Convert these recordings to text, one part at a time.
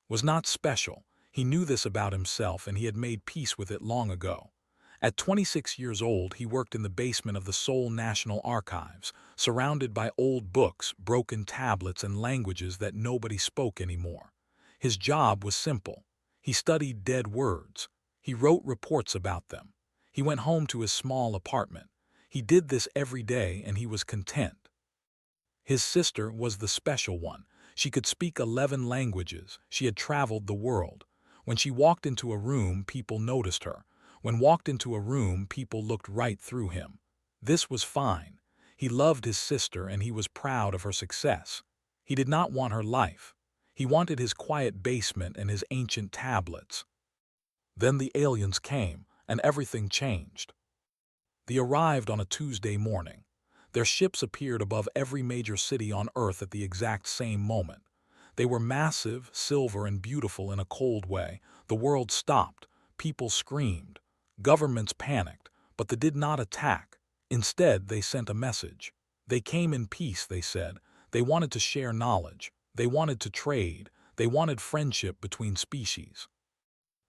was not special. He knew this about himself and he had made peace with it long ago. At 26 years old, he worked in the basement of the Seoul National Archives, surrounded by old books, broken tablets, and languages that nobody spoke anymore. His job was simple. He studied dead words. He wrote reports about them. He went home to his small apartment. He did this every day and he was content. His sister was the special one. She could speak 11 languages. She had traveled the world. When she walked into a room, people noticed her. When walked into a room, people looked right through him. This was fine. He loved his sister and he was proud of her success. He did not want her life. He wanted his quiet basement and his ancient tablets. Then the aliens came, and everything changed. They arrived on a Tuesday morning. Their ships appeared above every major city on Earth at the exact same moment. They were massive, silver, and beautiful in a cold way. The world stopped. People screamed. Governments panicked, but they did not attack. Instead, they sent a message. They came in peace, they said. They wanted to share knowledge. They wanted to trade. They wanted friendship between species.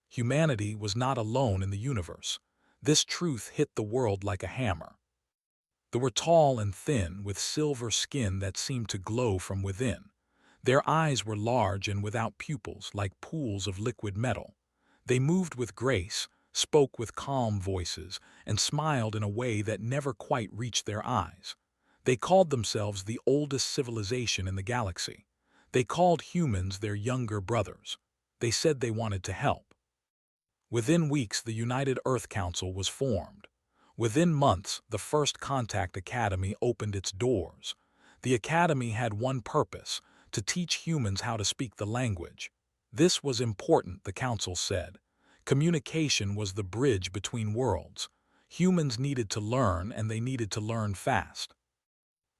Humanity was not alone in the universe. This truth hit the world like a hammer. They were tall and thin, with silver skin that seemed to glow from within. Their eyes were large and without pupils, like pools of liquid metal. They moved with grace, spoke with calm voices, and smiled in a way that never quite reached their eyes. They called themselves the oldest civilization in the galaxy. They called humans their younger brothers. They said they wanted to help. Within weeks, the United Earth Council was formed. Within months, the First Contact Academy opened its doors. The academy had one purpose: to teach humans how to speak the language. This was important, the council said. Communication was the bridge between worlds. Humans needed to learn, and they needed to learn fast.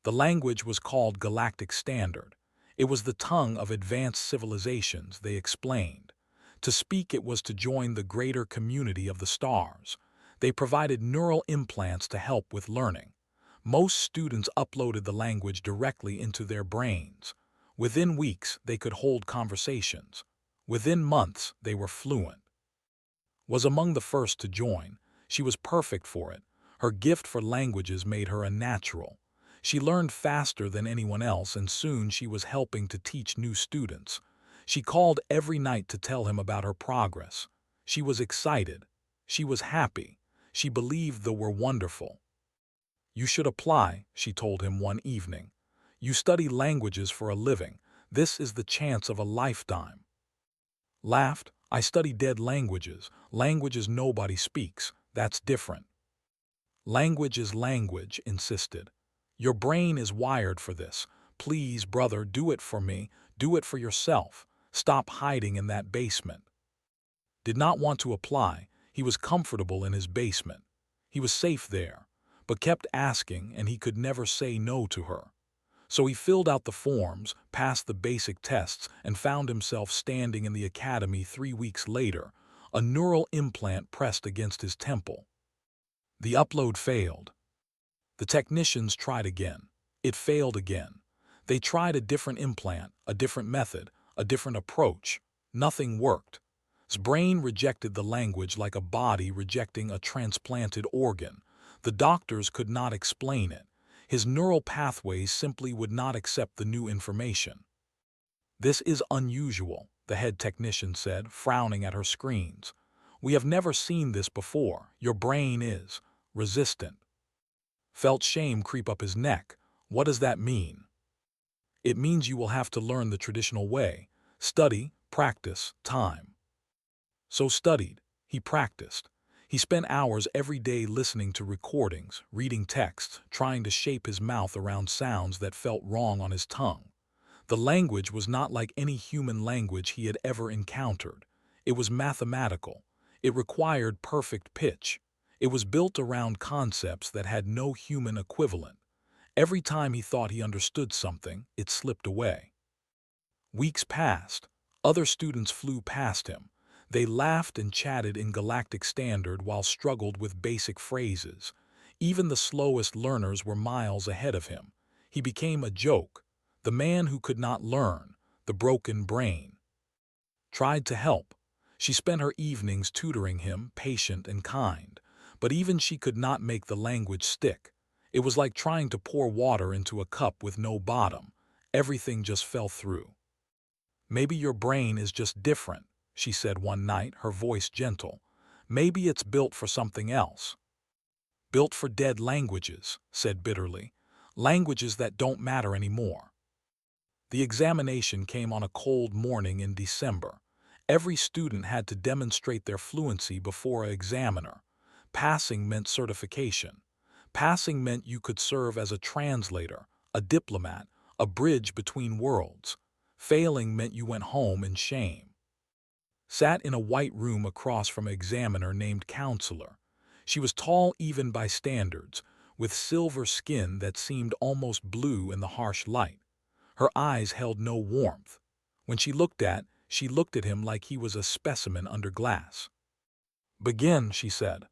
The language was called Galactic Standard. It was the tongue of advanced civilizations, they explained. To speak it was to join the greater community of the stars. They provided neural implants to help with learning. Most students uploaded the language directly into their brains. Within weeks, they could hold conversations. Within months, they were fluent. Was among the first to join. She was perfect for it. Her gift for languages made her a natural. She learned faster than anyone else, and soon she was helping to teach new students. She called every night to tell him about her progress. She was excited. She was happy. She believed they were wonderful. "You should apply," she told him one evening. "You study languages for a living. This is the chance of a lifetime." Laughed. "I study dead languages. Languages nobody speaks. That's different." "Language is language," insisted. "Your brain is wired for this. Please, brother, do it for me. Do it for yourself. Stop hiding in that basement." Did not want to apply. He was comfortable in his basement. He was safe there, but kept asking, and he could never say no to her. So he filled out the forms, passed the basic tests, and found himself standing in the academy 3 weeks later, a neural implant pressed against his temple. The upload failed. The technicians tried again. It failed again. They tried a different implant, a different method, a different approach. Nothing worked. His brain rejected the language like a body rejecting a transplanted organ. The doctors could not explain it. His neural pathways simply would not accept the new information. "This is unusual," the head technician said, frowning at her screens. "We have never seen this before. Your brain is resistant." Felt shame creep up his neck. What does that mean? "It means you will have to learn the traditional way. Study, practice, time." So studied. He practiced. He spent hours every day listening to recordings, reading texts, trying to shape his mouth around sounds that felt wrong on his tongue. The language was not like any human language he had ever encountered. It was mathematical. It required perfect pitch. It was built around concepts that had no human equivalent. Every time he thought he understood something, it slipped away. Weeks passed. Other students flew past him. They laughed and chatted in Galactic Standard while struggled with basic phrases. Even the slowest learners were miles ahead of him. He became a joke. The man who could not learn. The broken brain. tried to help. She spent her evenings tutoring him, patient and kind. But even she could not make the language stick. It was like trying to pour water into a cup with no bottom. Everything just fell through. "Maybe your brain is just different," she said one night, her voice gentle. "Maybe it's built for something else." "Built for dead languages," said bitterly. "Languages that don't matter anymore." The examination came on a cold morning in December. Every student had to demonstrate their fluency before an examiner. Passing meant certification. Passing meant you could serve as a translator, a diplomat, a bridge between worlds. Failing meant you went home in shame. Sat in a white room across from an examiner named Counselor. She was tall even by standards, with silver skin that seemed almost blue in the harsh light. Her eyes held no warmth. When she looked at him like he was a specimen under glass. "Begin," she said.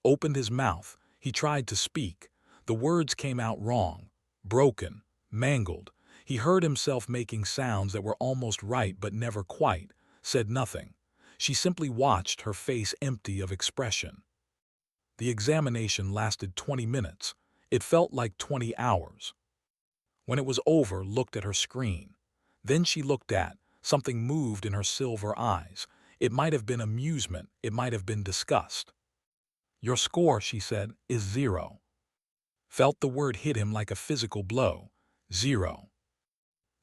Opened his mouth. He tried to speak. The words came out wrong, broken, mangled. He heard himself making sounds that were almost right but never quite. Said nothing. She simply watched, her face empty of expression. The examination lasted 20 minutes. It felt like 20 hours. When it was over, looked at her screen. Then she looked at, something moved in her silver eyes. It might have been amusement, it might have been disgust. "Your score," she said, "is 0. Felt the word hit him like a physical blow. 0.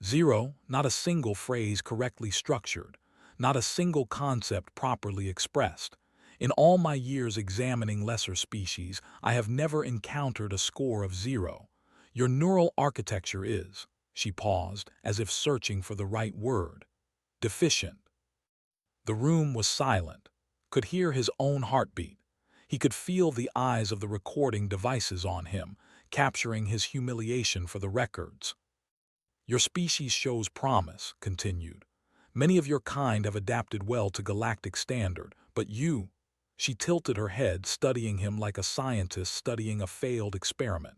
0, not a single phrase correctly structured, not a single concept properly expressed. In all my years examining lesser species, I have never encountered a score of 0. Your neural architecture is," she paused, as if searching for the right word, "deficient." The room was silent. Could hear his own heartbeat. He could feel the eyes of the recording devices on him, capturing his humiliation for the records. "Your species shows promise," continued. "Many of your kind have adapted well to galactic standard, but you—" She tilted her head, studying him like a scientist studying a failed experiment.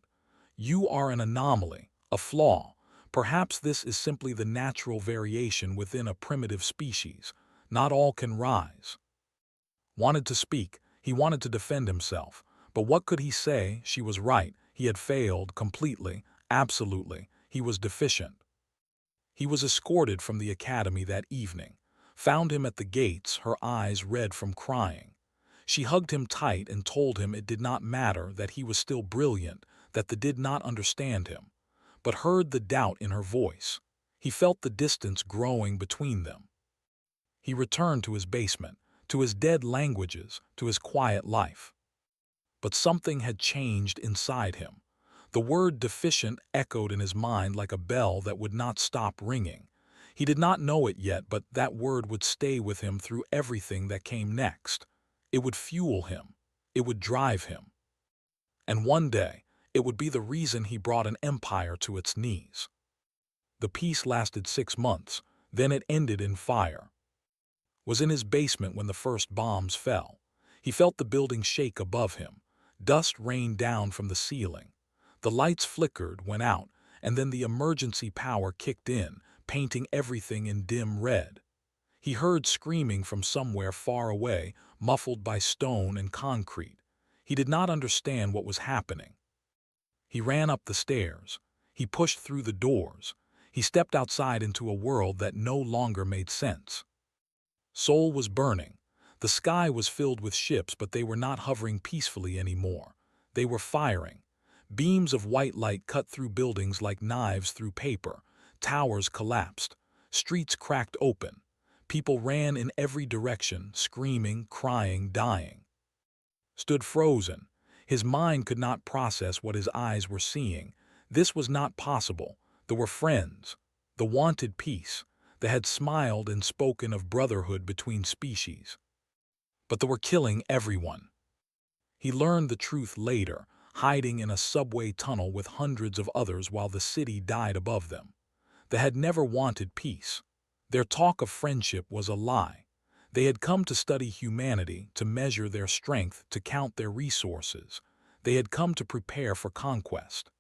"You are an anomaly, a flaw. Perhaps this is simply the natural variation within a primitive species. Not all can rise." Wanted to speak. He wanted to defend himself. But what could he say? She was right. He had failed completely, absolutely. He was deficient. He was escorted from the academy that evening. Found him at the gates, her eyes red from crying. She hugged him tight and told him it did not matter, that he was still brilliant, that they did not understand him. But heard the doubt in her voice. He felt the distance growing between them. He returned to his basement, to his dead languages, to his quiet life. But something had changed inside him. The word deficient echoed in his mind like a bell that would not stop ringing. He did not know it yet, but that word would stay with him through everything that came next. It would fuel him. It would drive him. And one day, it would be the reason he brought an empire to its knees. The peace lasted 6 months, then it ended in fire. Was in his basement when the first bombs fell. He felt the building shake above him. Dust rained down from the ceiling. The lights flickered, went out, and then the emergency power kicked in, painting everything in dim red. He heard screaming from somewhere far away, muffled by stone and concrete. He did not understand what was happening. He ran up the stairs. He pushed through the doors. He stepped outside into a world that no longer made sense. Seoul was burning. The sky was filled with ships, but they were not hovering peacefully anymore. They were firing. Beams of white light cut through buildings like knives through paper. Towers collapsed. Streets cracked open. People ran in every direction, screaming, crying, dying. Stood frozen. His mind could not process what his eyes were seeing. This was not possible. There were friends. The wanted peace. They had smiled and spoken of brotherhood between species. But they were killing everyone. He learned the truth later, hiding in a subway tunnel with hundreds of others while the city died above them. They had never wanted peace. Their talk of friendship was a lie. They had come to study humanity, to measure their strength, to count their resources. They had come to prepare for conquest.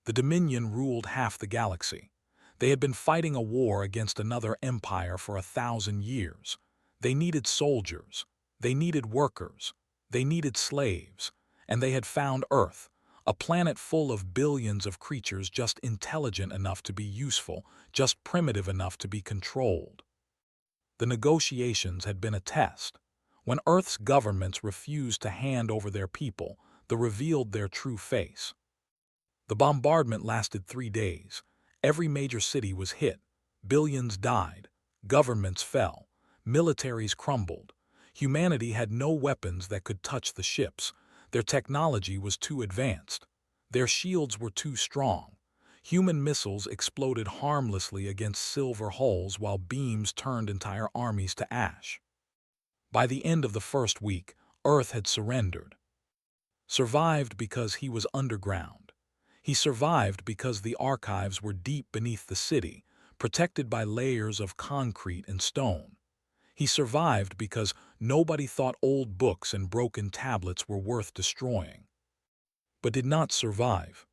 The Dominion ruled half the galaxy. They had been fighting a war against another empire for 1,000 years. They needed soldiers. They needed workers. They needed slaves. And they had found Earth, a planet full of billions of creatures just intelligent enough to be useful, just primitive enough to be controlled. The negotiations had been a test. When Earth's governments refused to hand over their people, they revealed their true face. The bombardment lasted 3 days. Every major city was hit. Billions died. Governments fell. Militaries crumbled. Humanity had no weapons that could touch the ships. Their technology was too advanced. Their shields were too strong. Human missiles exploded harmlessly against silver hulls while beams turned entire armies to ash. By the end of the first week, Earth had surrendered. Survived because he was underground. He survived because the archives were deep beneath the city, protected by layers of concrete and stone. He survived because nobody thought old books and broken tablets were worth destroying. But did not survive.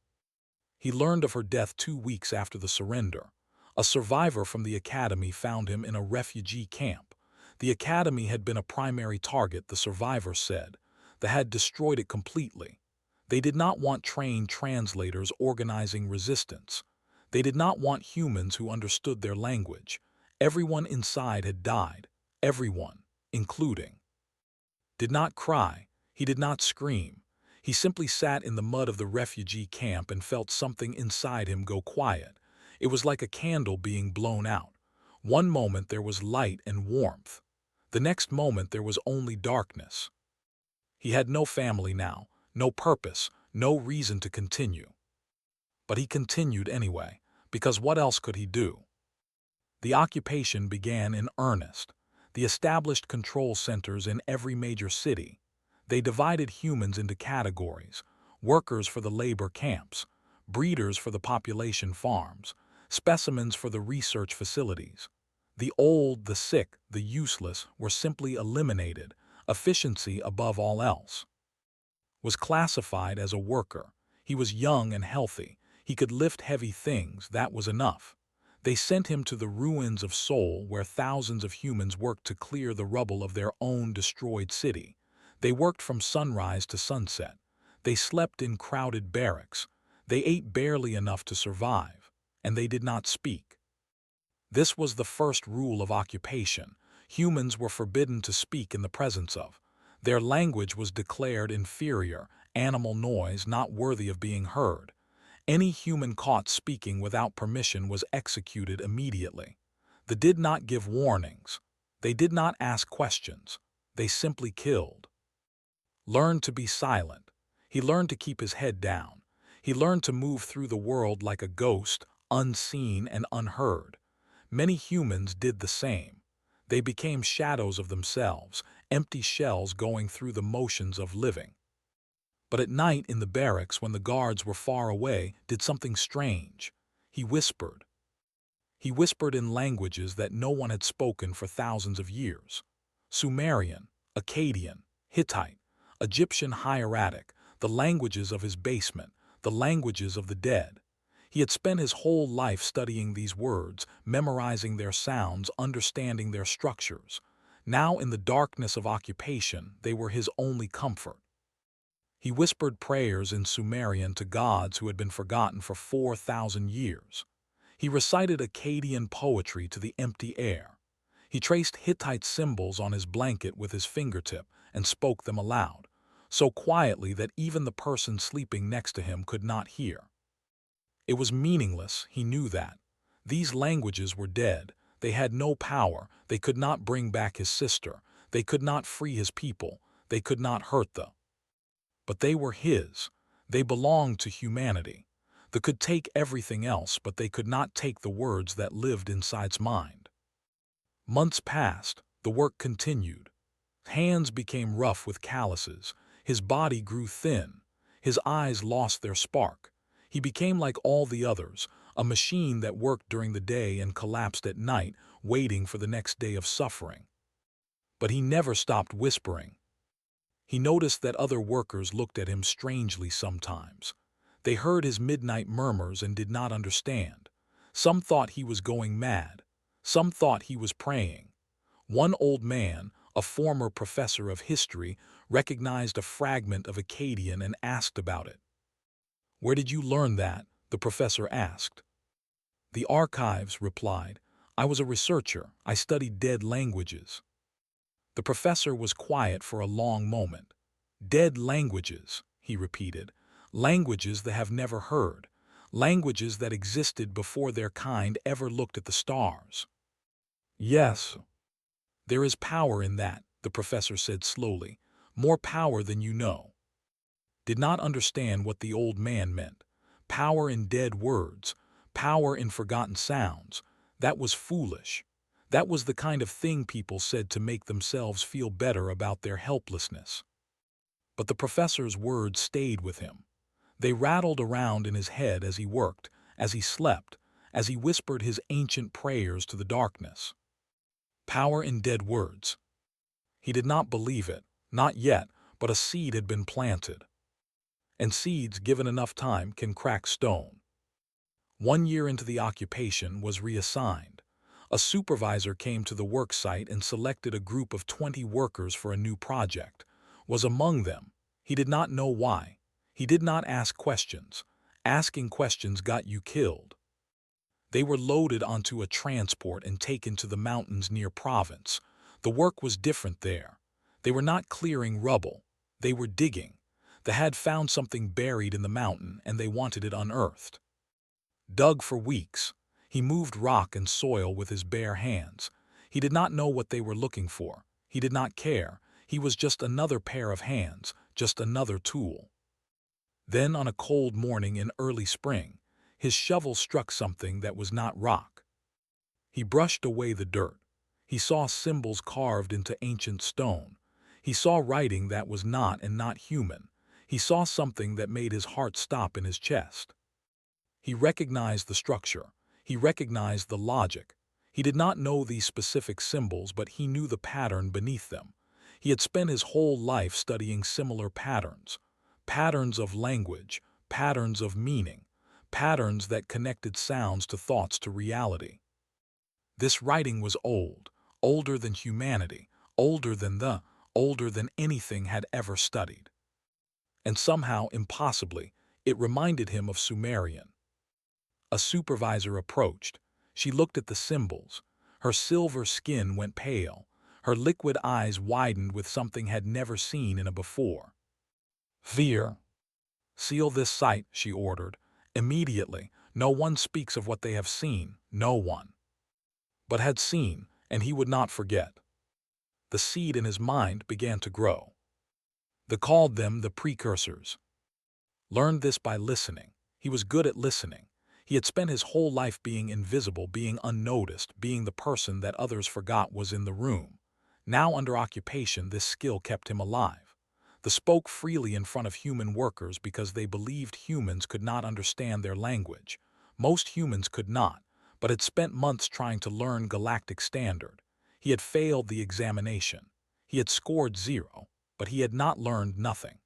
He learned of her death 2 weeks after the surrender. A survivor from the academy found him in a refugee camp. The academy had been a primary target, the survivor said. They had destroyed it completely. They did not want trained translators organizing resistance. They did not want humans who understood their language. Everyone inside had died. Everyone, including. Did not cry. He did not scream. He simply sat in the mud of the refugee camp and felt something inside him go quiet. It was like a candle being blown out. One moment there was light and warmth. The next moment there was only darkness. He had no family now, no purpose, no reason to continue. But he continued anyway, because what else could he do? The occupation began in earnest. The established control centers in every major city. They divided humans into categories: workers for the labor camps, breeders for the population farms, specimens for the research facilities. The old, the sick, the useless were simply eliminated, efficiency above all else. Was classified as a worker. He was young and healthy. He could lift heavy things, that was enough. They sent him to the ruins of Seoul, where thousands of humans worked to clear the rubble of their own destroyed city. They worked from sunrise to sunset. They slept in crowded barracks. They ate barely enough to survive. And they did not speak. This was the first rule of occupation. Humans were forbidden to speak in the presence of. Their language was declared inferior, animal noise not worthy of being heard. Any human caught speaking without permission was executed immediately. They did not give warnings. They did not ask questions. They simply killed. Learned to be silent. He learned to keep his head down. He learned to move through the world like a ghost, unseen and unheard. Many humans did the same. They became shadows of themselves, empty shells going through the motions of living. But at night in the barracks, when the guards were far away, did something strange. He whispered. He whispered in languages that no one had spoken for thousands of years. Sumerian, Akkadian, Hittite, Egyptian hieratic, the languages of his basement, the languages of the dead. He had spent his whole life studying these words, memorizing their sounds, understanding their structures. Now, in the darkness of occupation, they were his only comfort. He whispered prayers in Sumerian to gods who had been forgotten for 4,000 years. He recited Akkadian poetry to the empty air. He traced Hittite symbols on his blanket with his fingertip and spoke them aloud, so quietly that even the person sleeping next to him could not hear. It was meaningless, he knew that. These languages were dead. They had no power. They could not bring back his sister. They could not free his people. They could not hurt the. But they were his. They belonged to humanity. They could take everything else, but they could not take the words that lived inside's mind. Months passed. The work continued. Hands became rough with calluses. His body grew thin. His eyes lost their spark. He became like all the others, a machine that worked during the day and collapsed at night, waiting for the next day of suffering. But he never stopped whispering. He noticed that other workers looked at him strangely sometimes. They heard his midnight murmurs and did not understand. Some thought he was going mad. Some thought he was praying. One old man, a former professor of history, recognized a fragment of Akkadian and asked about it. "Where did you learn that?" the professor asked. "The archives," replied. "I was a researcher. I studied dead languages." The professor was quiet for a long moment. "Dead languages," he repeated. "Languages that have never heard. Languages that existed before their kind ever looked at the stars." "Yes. There is power in that," the professor said slowly. "More power than you know." Did not understand what the old man meant. Power in dead words. Power in forgotten sounds. That was foolish. That was the kind of thing people said to make themselves feel better about their helplessness. But the professor's words stayed with him. They rattled around in his head as he worked, as he slept, as he whispered his ancient prayers to the darkness. Power in dead words. He did not believe it, not yet, but a seed had been planted. And seeds, given enough time, can crack stone. 1 year into the occupation, was reassigned. A supervisor came to the work site and selected a group of 20 workers for a new project. Was among them. He did not know why. He did not ask questions. Asking questions got you killed. They were loaded onto a transport and taken to the mountains near Provence. The work was different there. They were not clearing rubble. They were digging. They had found something buried in the mountain and they wanted it unearthed. Dug for weeks. He moved rock and soil with his bare hands. He did not know what they were looking for. He did not care. He was just another pair of hands, just another tool. Then, on a cold morning in early spring, his shovel struck something that was not rock. He brushed away the dirt. He saw symbols carved into ancient stone. He saw writing that was not human. He saw something that made his heart stop in his chest. He recognized the structure. He recognized the logic. He did not know these specific symbols, but he knew the pattern beneath them. He had spent his whole life studying similar patterns. Patterns of language, patterns of meaning, patterns that connected sounds to thoughts to reality. This writing was old, older than humanity, older than anything had ever studied. And somehow, impossibly, it reminded him of Sumerian. A supervisor approached. She looked at the symbols. Her silver skin went pale. Her liquid eyes widened with something had never seen in a before. "Fear. Seal this site," she ordered. "Immediately. No one speaks of what they have seen, no one." But had seen, and he would not forget. The seed in his mind began to grow. They called them the precursors. Learned this by listening. He was good at listening. He had spent his whole life being invisible, being unnoticed, being the person that others forgot was in the room. Now under occupation, this skill kept him alive. They spoke freely in front of human workers because they believed humans could not understand their language. Most humans could not, but had spent months trying to learn Galactic Standard. He had failed the examination. He had scored 0, but he had not learned nothing.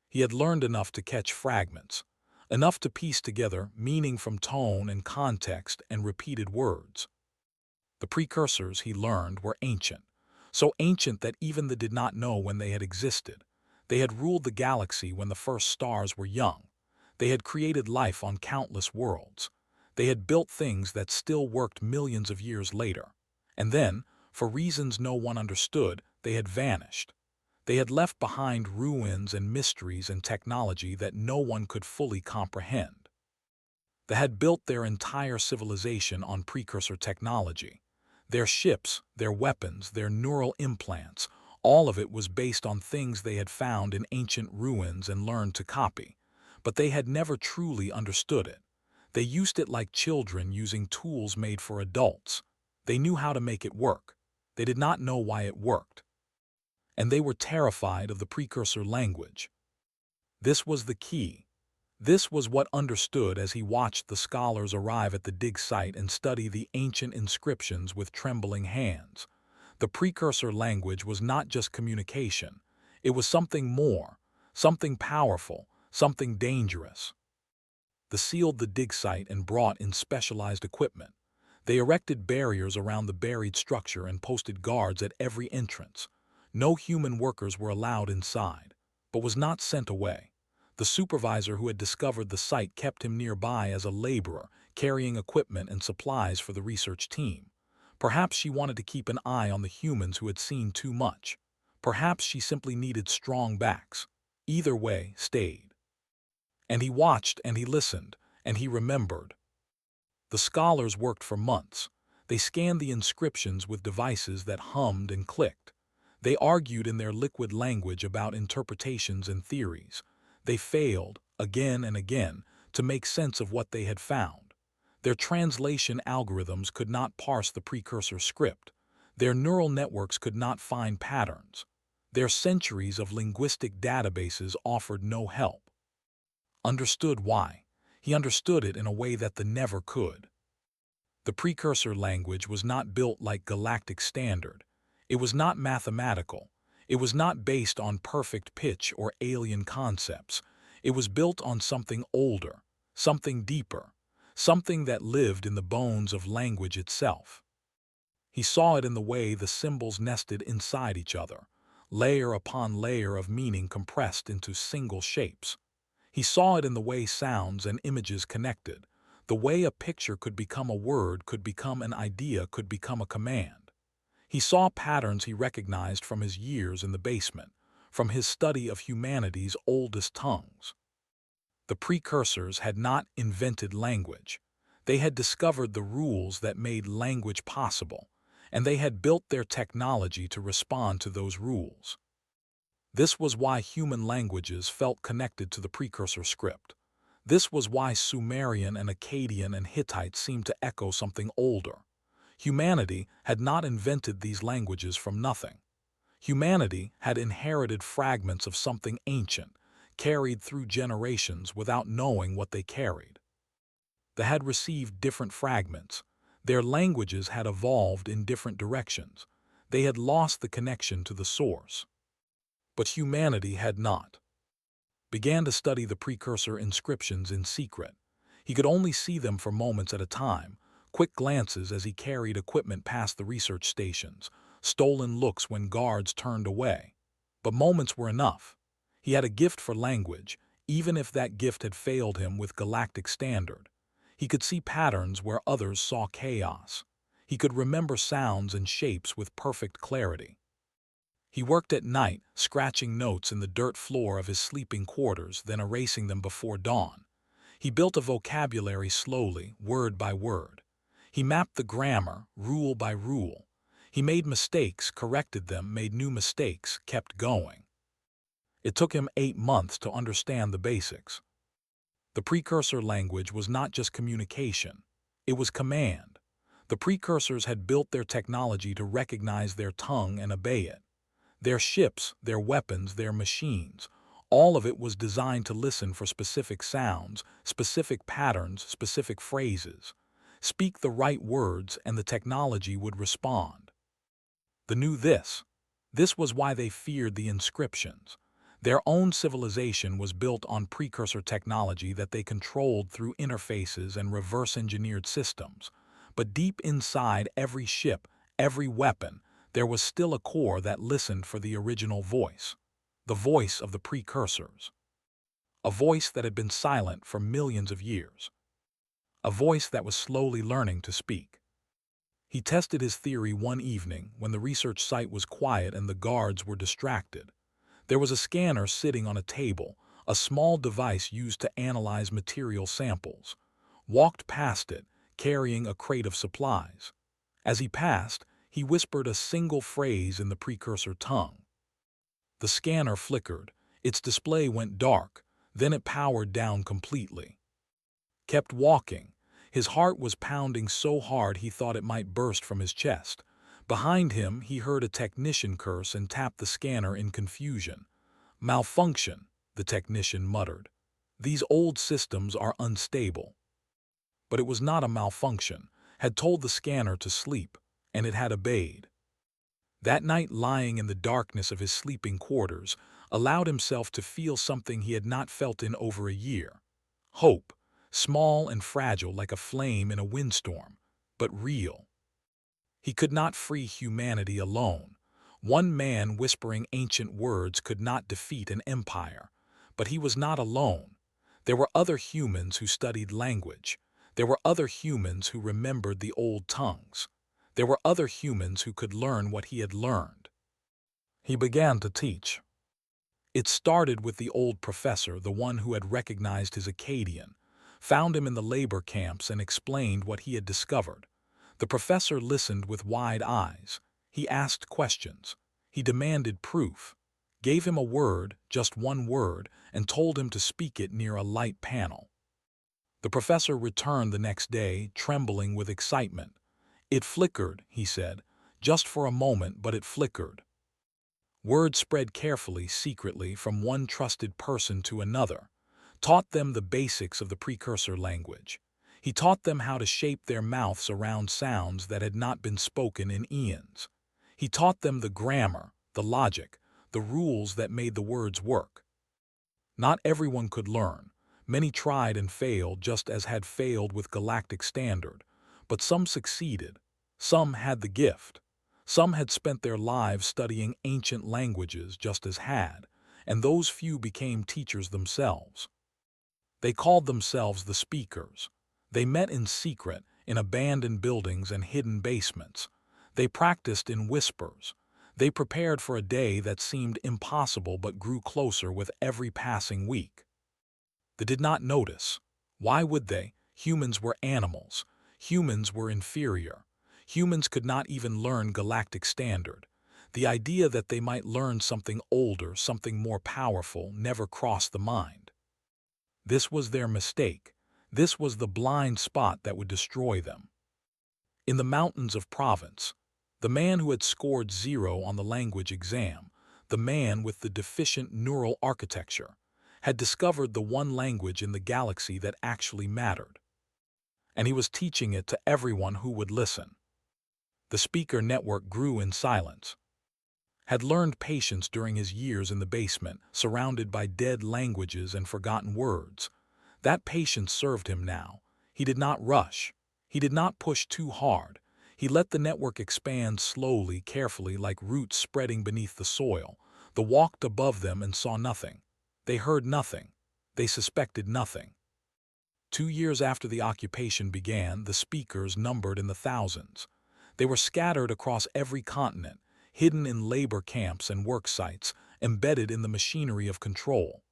He had learned enough to catch fragments, enough to piece together meaning from tone and context and repeated words. The precursors, he learned, were ancient, so ancient that even they did not know when they had existed. They had ruled the galaxy when the first stars were young. They had created life on countless worlds. They had built things that still worked millions of years later. And then, for reasons no one understood, they had vanished. They had left behind ruins and mysteries and technology that no one could fully comprehend. They had built their entire civilization on precursor technology. Their ships, their weapons, their neural implants, all of it was based on things they had found in ancient ruins and learned to copy. But they had never truly understood it. They used it like children using tools made for adults. They knew how to make it work. They did not know why it worked. And they were terrified of the precursor language. This was the key. This was what understood as he watched the scholars arrive at the dig site and study the ancient inscriptions with trembling hands. The precursor language was not just communication. It was something more, something powerful, something dangerous. They sealed the dig site and brought in specialized equipment. They erected barriers around the buried structure and posted guards at every entrance. No human workers were allowed inside, but was not sent away. The supervisor who had discovered the site kept him nearby as a laborer, carrying equipment and supplies for the research team. Perhaps she wanted to keep an eye on the humans who had seen too much. Perhaps she simply needed strong backs. Either way, stayed. And he watched and he listened, and he remembered. The scholars worked for months. They scanned the inscriptions with devices that hummed and clicked. They argued in their liquid language about interpretations and theories. They failed, again and again, to make sense of what they had found. Their translation algorithms could not parse the precursor script. Their neural networks could not find patterns. Their centuries of linguistic databases offered no help. Understood why. He understood it in a way that the never could. The precursor language was not built like Galactic Standard. It was not mathematical. It was not based on perfect pitch or alien concepts. It was built on something older, something deeper, something that lived in the bones of language itself. He saw it in the way the symbols nested inside each other, layer upon layer of meaning compressed into single shapes. He saw it in the way sounds and images connected, the way a picture could become a word, could become an idea, could become a command. He saw patterns he recognized from his years in the basement, from his study of humanity's oldest tongues. The precursors had not invented language. They had discovered the rules that made language possible, and they had built their technology to respond to those rules. This was why human languages felt connected to the precursor script. This was why Sumerian and Akkadian and Hittite seemed to echo something older. Humanity had not invented these languages from nothing. Humanity had inherited fragments of something ancient, carried through generations without knowing what they carried. They had received different fragments. Their languages had evolved in different directions. They had lost the connection to the source. But humanity had not. Began to study the precursor inscriptions in secret. He could only see them for moments at a time, quick glances as he carried equipment past the research stations, stolen looks when guards turned away. But moments were enough. He had a gift for language, even if that gift had failed him with Galactic Standard. He could see patterns where others saw chaos. He could remember sounds and shapes with perfect clarity. He worked at night, scratching notes in the dirt floor of his sleeping quarters, then erasing them before dawn. He built a vocabulary slowly, word by word. He mapped the grammar, rule by rule. He made mistakes, corrected them, made new mistakes, kept going. It took him 8 months to understand the basics. The precursor language was not just communication. It was command. The precursors had built their technology to recognize their tongue and obey it. Their ships, their weapons, their machines, all of it was designed to listen for specific sounds, specific patterns, specific phrases. Speak the right words and the technology would respond. They knew this. This was why they feared the inscriptions. Their own civilization was built on precursor technology that they controlled through interfaces and reverse-engineered systems. But deep inside every ship, every weapon, there was still a core that listened for the original voice, the voice of the precursors. A voice that had been silent for millions of years. A voice that was slowly learning to speak. He tested his theory one evening when the research site was quiet and the guards were distracted. There was a scanner sitting on a table, a small device used to analyze material samples. Walked past it, carrying a crate of supplies. As he passed, he whispered a single phrase in the precursor tongue. The scanner flickered, its display went dark, then it powered down completely. Kept walking. His heart was pounding so hard he thought it might burst from his chest. Behind him, he heard a technician curse and tapped the scanner in confusion. "Malfunction," the technician muttered. "These old systems are unstable." But it was not a malfunction, had told the scanner to sleep, and it had obeyed. That night, lying in the darkness of his sleeping quarters, allowed himself to feel something he had not felt in over a year. Hope, small and fragile like a flame in a windstorm, but real. He could not free humanity alone. One man whispering ancient words could not defeat an empire. But he was not alone. There were other humans who studied language. There were other humans who remembered the old tongues. There were other humans who could learn what he had learned. He began to teach. It started with the old professor, the one who had recognized his Akkadian, found him in the labor camps and explained what he had discovered. The professor listened with wide eyes. He asked questions. He demanded proof, gave him a word, just one word, and told him to speak it near a light panel. The professor returned the next day, trembling with excitement. "It flickered," he said, "just for a moment, but it flickered." Word spread carefully, secretly, from one trusted person to another, taught them the basics of the precursor language. He taught them how to shape their mouths around sounds that had not been spoken in eons. He taught them the grammar, the logic, the rules that made the words work. Not everyone could learn. Many tried and failed, just as had failed with Galactic Standard. But some succeeded. Some had the gift. Some had spent their lives studying ancient languages just as had, and those few became teachers themselves. They called themselves the speakers. They met in secret, in abandoned buildings and hidden basements. They practiced in whispers. They prepared for a day that seemed impossible but grew closer with every passing week. They did not notice. Why would they? Humans were animals. Humans were inferior. Humans could not even learn Galactic Standard. The idea that they might learn something older, something more powerful, never crossed the mind. This was their mistake. This was the blind spot that would destroy them. In the mountains of Provence, the man who had scored 0 on the language exam, the man with the deficient neural architecture, had discovered the one language in the galaxy that actually mattered. And he was teaching it to everyone who would listen. The speaker network grew in silence. Had learned patience during his years in the basement, surrounded by dead languages and forgotten words. That patience served him now. He did not rush. He did not push too hard. He let the network expand slowly, carefully, like roots spreading beneath the soil. They walked above them and saw nothing. They heard nothing. They suspected nothing. 2 years after the occupation began, the speakers numbered in the thousands. They were scattered across every continent, hidden in labor camps and work sites, embedded in the machinery of control.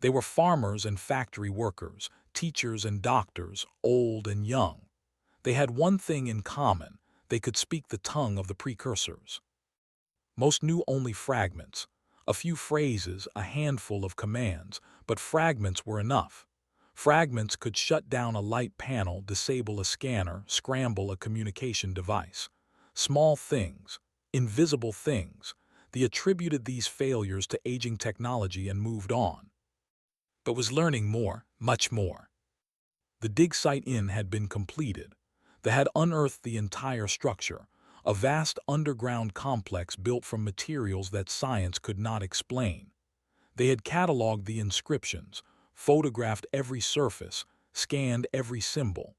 They were farmers and factory workers, teachers and doctors, old and young. They had one thing in common: they could speak the tongue of the precursors. Most knew only fragments, a few phrases, a handful of commands, but fragments were enough. Fragments could shut down a light panel, disable a scanner, scramble a communication device. Small things, invisible things. They attributed these failures to aging technology and moved on. But was learning more, much more. The dig site in had been completed. They had unearthed the entire structure, a vast underground complex built from materials that science could not explain. They had cataloged the inscriptions, photographed every surface, scanned every symbol.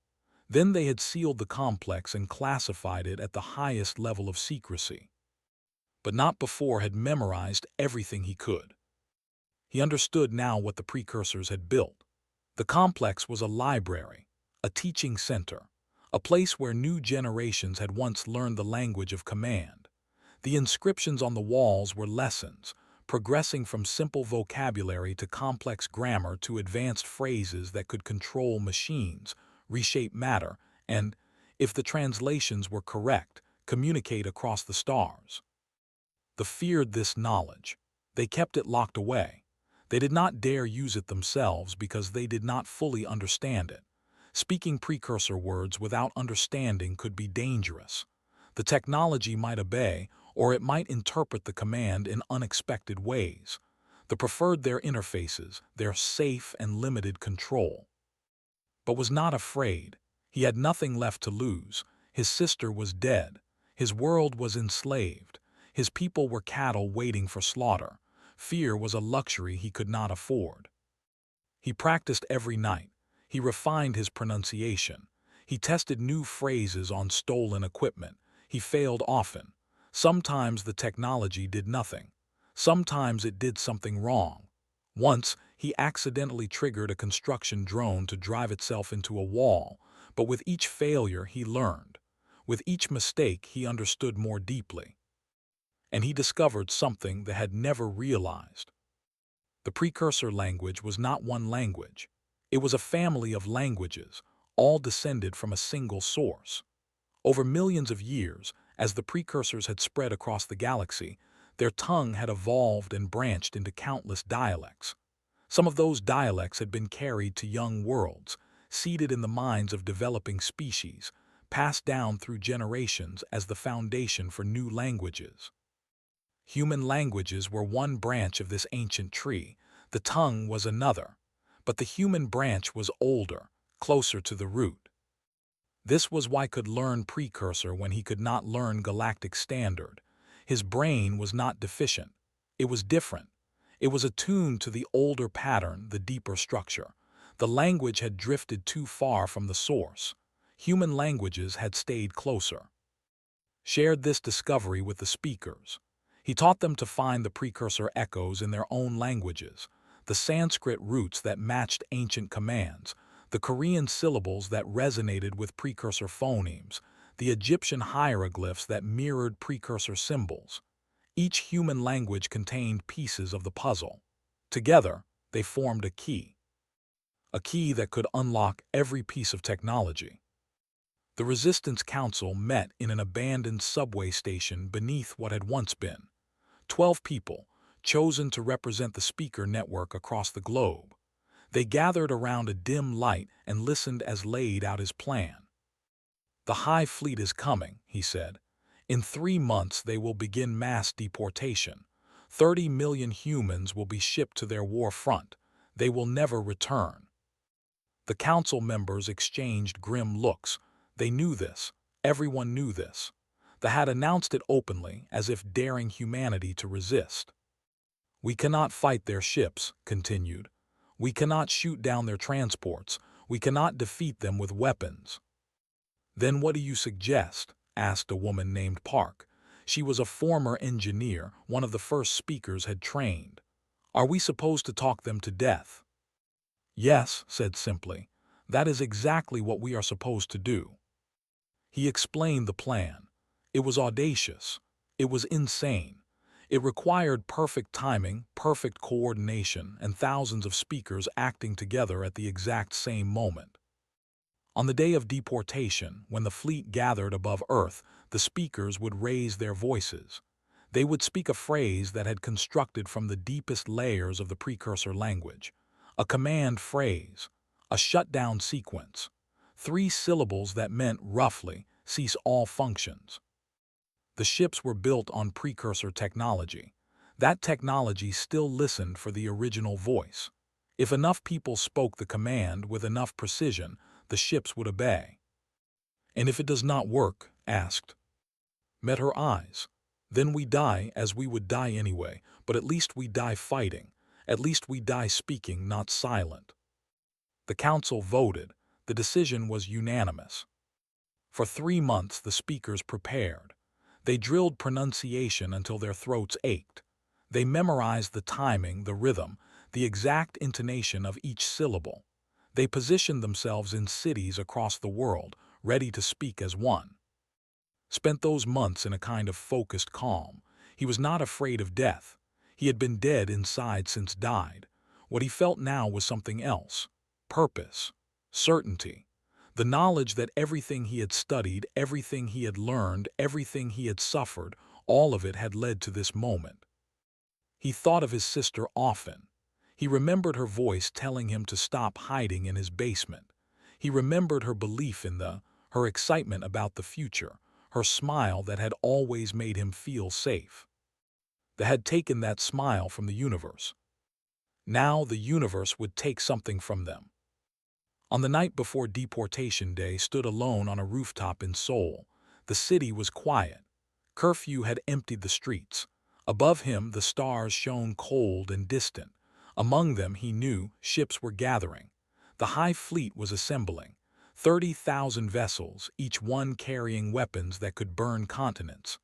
Then they had sealed the complex and classified it at the highest level of secrecy. But not before had memorized everything he could. He understood now what the precursors had built. The complex was a library, a teaching center, a place where new generations had once learned the language of command. The inscriptions on the walls were lessons, progressing from simple vocabulary to complex grammar to advanced phrases that could control machines, reshape matter, and, if the translations were correct, communicate across the stars. They feared this knowledge. They kept it locked away. They did not dare use it themselves because they did not fully understand it. Speaking precursor words without understanding could be dangerous. The technology might obey, or it might interpret the command in unexpected ways. They preferred their interfaces, their safe and limited control. But was not afraid. He had nothing left to lose. His sister was dead. His world was enslaved. His people were cattle waiting for slaughter. Fear was a luxury he could not afford. He practiced every night. He refined his pronunciation. He tested new phrases on stolen equipment. He failed often. Sometimes the technology did nothing. Sometimes it did something wrong. Once, he accidentally triggered a construction drone to drive itself into a wall, but with each failure he learned. With each mistake he understood more deeply. And he discovered something they had never realized. The precursor language was not one language. It was a family of languages, all descended from a single source. Over millions of years, as the precursors had spread across the galaxy, their tongue had evolved and branched into countless dialects. Some of those dialects had been carried to young worlds, seeded in the minds of developing species, passed down through generations as the foundation for new languages. Human languages were one branch of this ancient tree, the tongue was another, but the human branch was older, closer to the root. This was why could learn precursor when he could not learn galactic standard. His brain was not deficient. It was different. It was attuned to the older pattern, the deeper structure. The language had drifted too far from the source. Human languages had stayed closer. Shared this discovery with the speakers. He taught them to find the precursor echoes in their own languages, the Sanskrit roots that matched ancient commands, the Korean syllables that resonated with precursor phonemes, the Egyptian hieroglyphs that mirrored precursor symbols. Each human language contained pieces of the puzzle. Together, they formed a key that could unlock every piece of technology. The Resistance Council met in an abandoned subway station beneath what had once been. 12 people, chosen to represent the speaker network across the globe. They gathered around a dim light and listened as laid out his plan. "The High Fleet is coming," he said. "In 3 months they will begin mass deportation. 30 million humans will be shipped to their war front. They will never return." The council members exchanged grim looks. They knew this. Everyone knew this. They had announced it openly, as if daring humanity to resist. "We cannot fight their ships," continued. "We cannot shoot down their transports. We cannot defeat them with weapons." "Then what do you suggest?" asked a woman named Park. She was a former engineer, one of the first speakers had trained. "Are we supposed to talk them to death?" "Yes," said simply. "That is exactly what we are supposed to do." He explained the plan. It was audacious. It was insane. It required perfect timing, perfect coordination, and thousands of speakers acting together at the exact same moment. On the day of deportation, when the fleet gathered above Earth, the speakers would raise their voices. They would speak a phrase that had constructed from the deepest layers of the precursor language. A command phrase. A shutdown sequence. 3 syllables that meant, roughly, cease all functions. The ships were built on precursor technology. That technology still listened for the original voice. If enough people spoke the command with enough precision, the ships would obey. "And if it does not work?" asked. Met her eyes. "Then we die as we would die anyway, but at least we die fighting. At least we die speaking, not silent." The council voted. The decision was unanimous. For 3 months the speakers prepared. They drilled pronunciation until their throats ached. They memorized the timing, the rhythm, the exact intonation of each syllable. They positioned themselves in cities across the world, ready to speak as one. Spent those months in a kind of focused calm. He was not afraid of death. He had been dead inside since died. What he felt now was something else. Purpose. Certainty. The knowledge that everything he had studied, everything he had learned, everything he had suffered, all of it had led to this moment. He thought of his sister often. He remembered her voice telling him to stop hiding in his basement. He remembered her belief in her excitement about the future, her smile that had always made him feel safe. They had taken that smile from the universe. Now the universe would take something from them. On the night before deportation day, stood alone on a rooftop in Seoul. The city was quiet. Curfew had emptied the streets. Above him the stars shone cold and distant. Among them, he knew, ships were gathering. The High Fleet was assembling. 30,000 vessels, each one carrying weapons that could burn continents.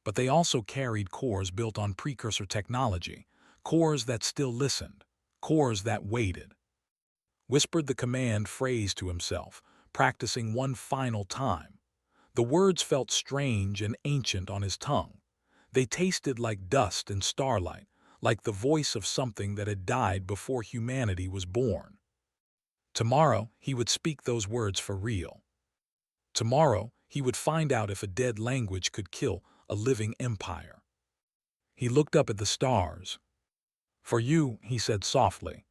But they also carried cores built on precursor technology, cores that still listened, cores that waited. Whispered the command phrase to himself, practicing one final time. The words felt strange and ancient on his tongue. They tasted like dust and starlight, like the voice of something that had died before humanity was born. Tomorrow, he would speak those words for real. Tomorrow, he would find out if a dead language could kill a living empire. He looked up at the stars. "For you," he said softly.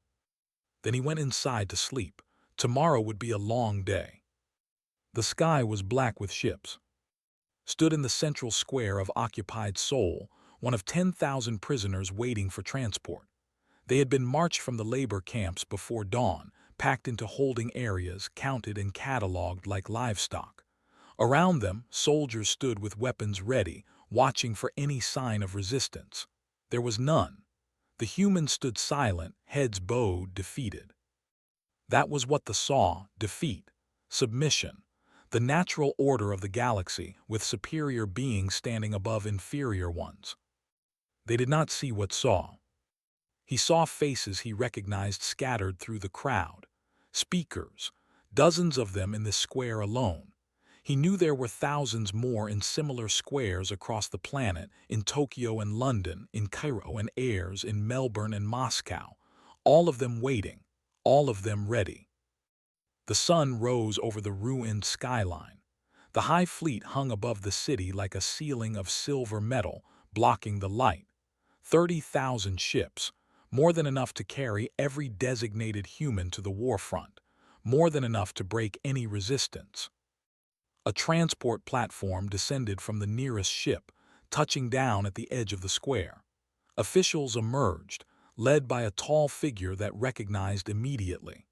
Then he went inside to sleep. Tomorrow would be a long day. The sky was black with ships. Stood in the central square of occupied Seoul, one of 10,000 prisoners waiting for transport. They had been marched from the labor camps before dawn, packed into holding areas, counted and catalogued like livestock. Around them, soldiers stood with weapons ready, watching for any sign of resistance. There was none. The humans stood silent, heads bowed, defeated. That was what they saw: defeat, submission, the natural order of the galaxy, with superior beings standing above inferior ones. They did not see what saw. He saw faces he recognized scattered through the crowd. Speakers, dozens of them in this square alone. He knew there were thousands more in similar squares across the planet, in Tokyo and London, in Cairo and Ayers, in Melbourne and Moscow, all of them waiting, all of them ready. The sun rose over the ruined skyline. The High Fleet hung above the city like a ceiling of silver metal, blocking the light. 30,000 ships, more than enough to carry every designated human to the war front, more than enough to break any resistance. A transport platform descended from the nearest ship, touching down at the edge of the square. Officials emerged, led by a tall figure that recognized immediately.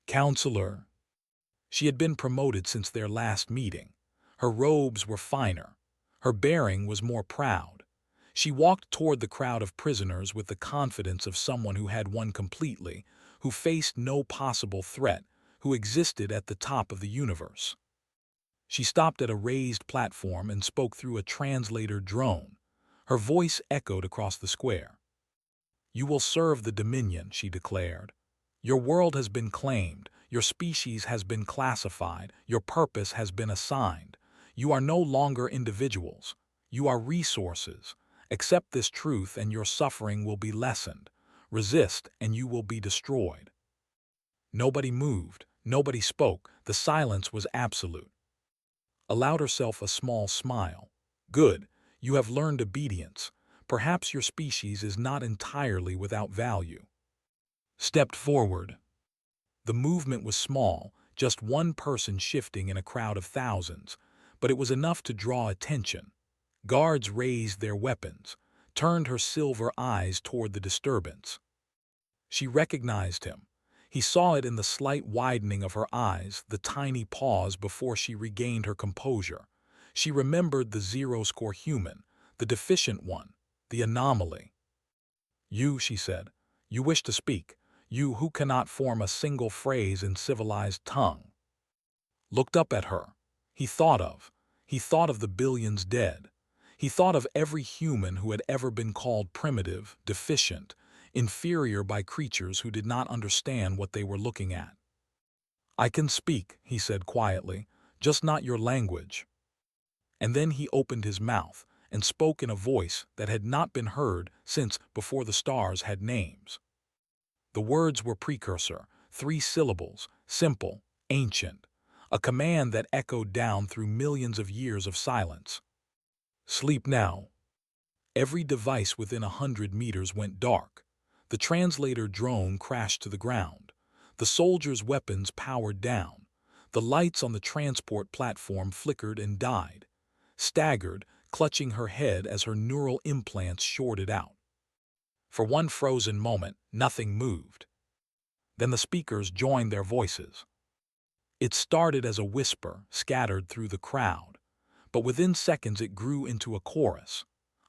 Counselor. She had been promoted since their last meeting. Her robes were finer. Her bearing was more proud. She walked toward the crowd of prisoners with the confidence of someone who had won completely, who faced no possible threat, who existed at the top of the universe. She stopped at a raised platform and spoke through a translator drone. Her voice echoed across the square. "You will serve the Dominion," she declared. "Your world has been claimed, your species has been classified, your purpose has been assigned. You are no longer individuals. You are resources. Accept this truth and your suffering will be lessened. Resist and you will be destroyed." Nobody moved, nobody spoke, the silence was absolute. Allowed herself a small smile. "Good, you have learned obedience. Perhaps your species is not entirely without value." Stepped forward. The movement was small, just one person shifting in a crowd of thousands, but it was enough to draw attention. Guards raised their weapons, turned her silver eyes toward the disturbance. She recognized him. He saw it in the slight widening of her eyes, the tiny pause before she regained her composure. She remembered the zero-score human, the deficient one, the anomaly. "You," she said, "you wish to speak, you who cannot form a single phrase in civilized tongue." Looked up at her. He thought of the billions dead. He thought of every human who had ever been called primitive, deficient, inferior by creatures who did not understand what they were looking at. "I can speak," he said quietly, "just not your language." And then he opened his mouth and spoke in a voice that had not been heard since before the stars had names. The words were precursor, 3 syllables, simple, ancient, a command that echoed down through millions of years of silence. "Sleep now." Every device within 100 meters went dark. The translator drone crashed to the ground. The soldiers' weapons powered down. The lights on the transport platform flickered and died. Staggered, clutching her head as her neural implants shorted out. For one frozen moment, nothing moved. Then the speakers joined their voices. It started as a whisper, scattered through the crowd. But within seconds it grew into a chorus.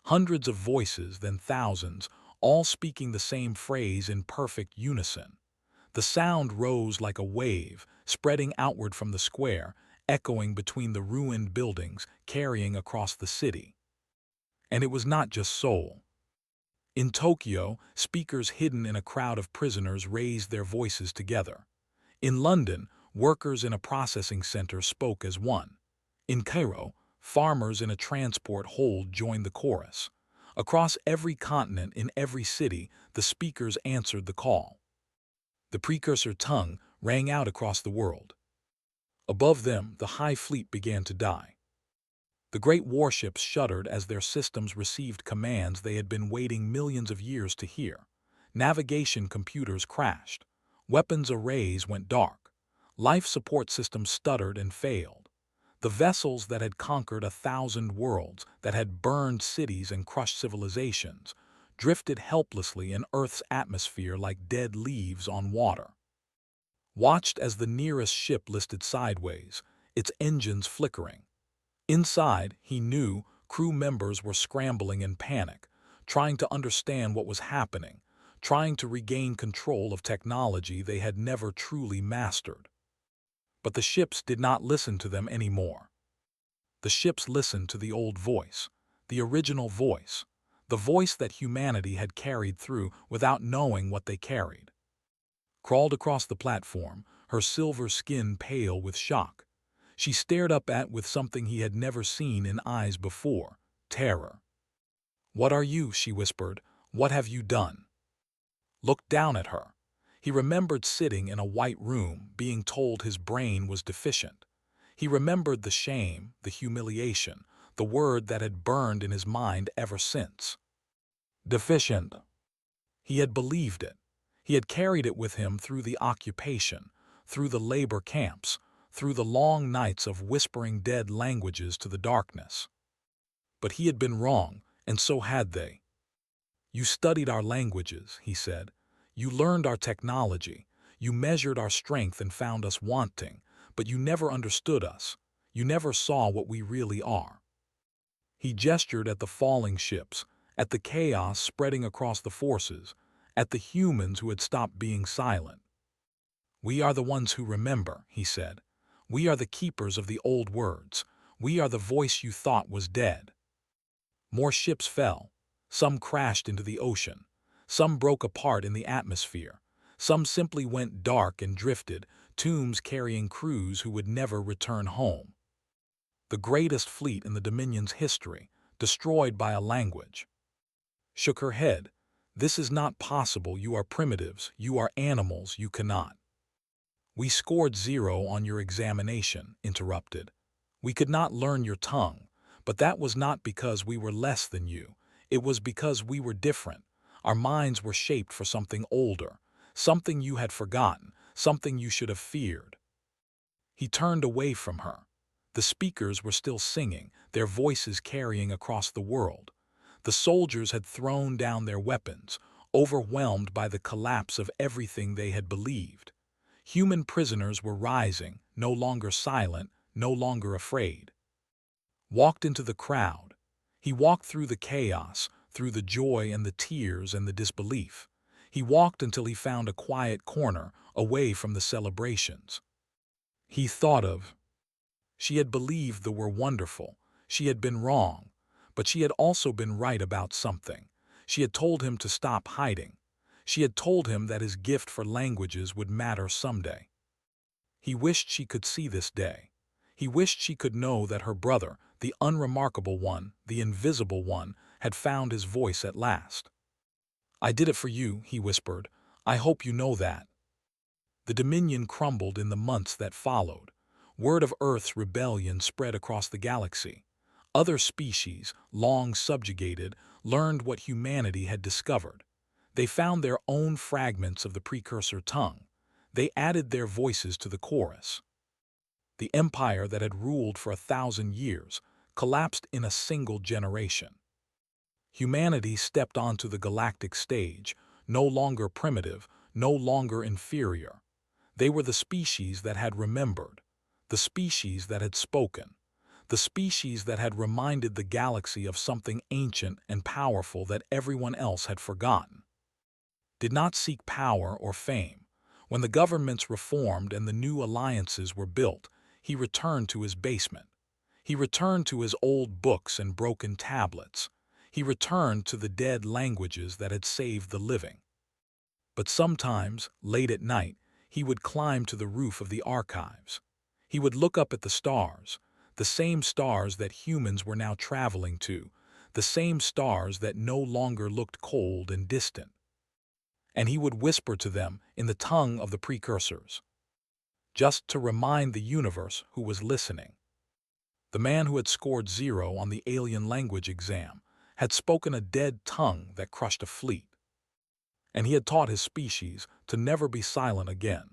Hundreds of voices, then thousands, all speaking the same phrase in perfect unison. The sound rose like a wave, spreading outward from the square, echoing between the ruined buildings, carrying across the city. And it was not just Seoul. In Tokyo, speakers hidden in a crowd of prisoners raised their voices together. In London, workers in a processing center spoke as one. In Cairo, farmers in a transport hold joined the chorus. Across every continent, in every city, the speakers answered the call. The precursor tongue rang out across the world. Above them, the High Fleet began to die. The great warships shuddered as their systems received commands they had been waiting millions of years to hear. Navigation computers crashed. Weapons arrays went dark. Life support systems stuttered and failed. The vessels that had conquered 1,000 worlds, that had burned cities and crushed civilizations, drifted helplessly in Earth's atmosphere like dead leaves on water. Watched as the nearest ship listed sideways, its engines flickering. Inside, he knew, crew members were scrambling in panic, trying to understand what was happening, trying to regain control of technology they had never truly mastered. But the ships did not listen to them anymore. The ships listened to the old voice, the original voice, the voice that humanity had carried through without knowing what they carried. Crawled across the platform, her silver skin pale with shock. She stared up at with something he had never seen in eyes before, terror. "What are you?" she whispered. "What have you done?" Looked down at her. He remembered sitting in a white room, being told his brain was deficient. He remembered the shame, the humiliation, the word that had burned in his mind ever since. Deficient. He had believed it. He had carried it with him through the occupation, through the labor camps, through the long nights of whispering dead languages to the darkness. But he had been wrong, and so had they. "You studied our languages," he said. "You learned our technology. You measured our strength and found us wanting, but you never understood us. You never saw what we really are." He gestured at the falling ships, at the chaos spreading across the forces, at the humans who had stopped being silent. "We are the ones who remember," he said. "We are the keepers of the old words. We are the voice you thought was dead." More ships fell. Some crashed into the ocean. Some broke apart in the atmosphere. Some simply went dark and drifted, tombs carrying crews who would never return home. The greatest fleet in the Dominion's history, destroyed by a language. Shook her head. "This is not possible. You are primitives. You are animals. You cannot." "We scored 0 on your examination," interrupted. "We could not learn your tongue, but that was not because we were less than you. It was because we were different. Our minds were shaped for something older, something you had forgotten, something you should have feared." He turned away from her. The speakers were still singing, their voices carrying across the world. The soldiers had thrown down their weapons, overwhelmed by the collapse of everything they had believed. Human prisoners were rising, no longer silent, no longer afraid. Walked into the crowd. He walked through the chaos, through the joy and the tears and the disbelief. He walked until he found a quiet corner, away from the celebrations. He thought of. She had believed they were wonderful. She had been wrong. But she had also been right about something. She had told him to stop hiding. She had told him that his gift for languages would matter someday. He wished she could see this day. He wished she could know that her brother, the unremarkable one, the invisible one, had found his voice at last. "I did it for you," he whispered. "I hope you know that." The Dominion crumbled in the months that followed. Word of Earth's rebellion spread across the galaxy. Other species, long subjugated, learned what humanity had discovered. They found their own fragments of the precursor tongue. They added their voices to the chorus. The empire that had ruled for 1,000 years collapsed in a single generation. Humanity stepped onto the galactic stage, no longer primitive, no longer inferior. They were the species that had remembered, the species that had spoken, the species that had reminded the galaxy of something ancient and powerful that everyone else had forgotten. Did not seek power or fame. When the governments reformed and the new alliances were built, he returned to his basement. He returned to his old books and broken tablets. He returned to the dead languages that had saved the living. But sometimes, late at night, he would climb to the roof of the archives. He would look up at the same stars that humans were now traveling to, the same stars that no longer looked cold and distant. And he would whisper to them in the tongue of the precursors, just to remind the universe who was listening. The man who had scored 0 on the alien language exam had spoken a dead tongue that crushed a fleet. And he had taught his species to never be silent again.